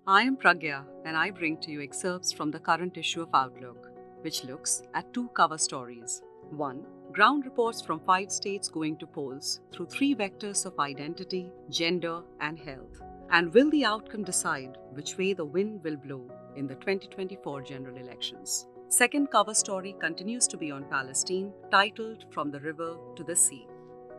I am Pragya and I bring to you excerpts from the current issue of Outlook, which looks at two cover stories. 1. Ground reports from 5 states going to polls through 3 vectors of identity, gender, and health. And will the outcome decide which way the wind will blow in the 2024 general elections? Second cover story continues to be on Palestine, titled From the River to the Sea.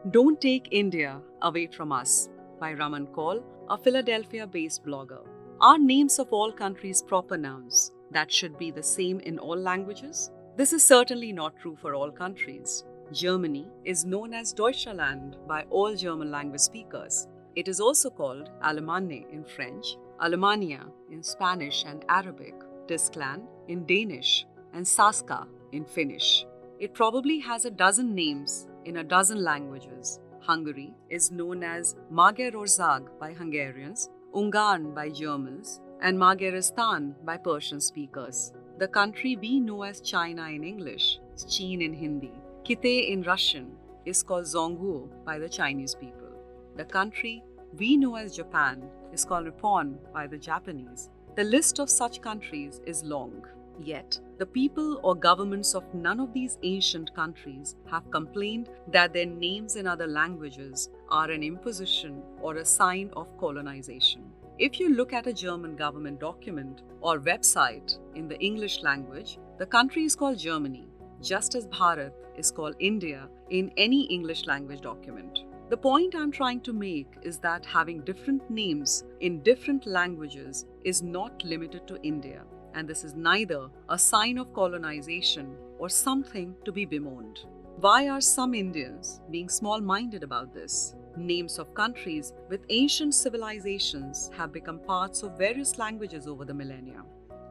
Don't Take India Away from Us by Raman Kaul, a Philadelphia-based blogger. Are names of all countries proper nouns that should be the same in all languages? This is certainly not true for all countries. Germany is known as Deutschland by all German language speakers. It is also called Allemagne in French, Alemania in Spanish and Arabic, Tyskland in Danish, and Saska in Finnish. It probably has a dozen names in a dozen languages. Hungary is known as Magyarország by Hungarians, Ungarn by Germans, and Magyaristan by Persian speakers. The country we know as China in English is Chin in Hindi. Kitay in Russian is called Zhongguo by the Chinese people. The country we know as Japan is called Nippon by the Japanese. The list of such countries is long. Yet, the people or governments of none of these ancient countries have complained that their names in other languages are an imposition or a sign of colonization. If you look at a German government document or website in the English language, the country is called Germany, just as Bharat is called India in any English language document. The point I'm trying to make is that having different names in different languages is not limited to India. And this is neither a sign of colonization or something to be bemoaned. Why are some Indians being small-minded about this? Names of countries with ancient civilizations have become parts of various languages over the millennia.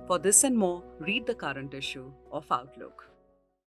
For this and more, read the current issue of Outlook.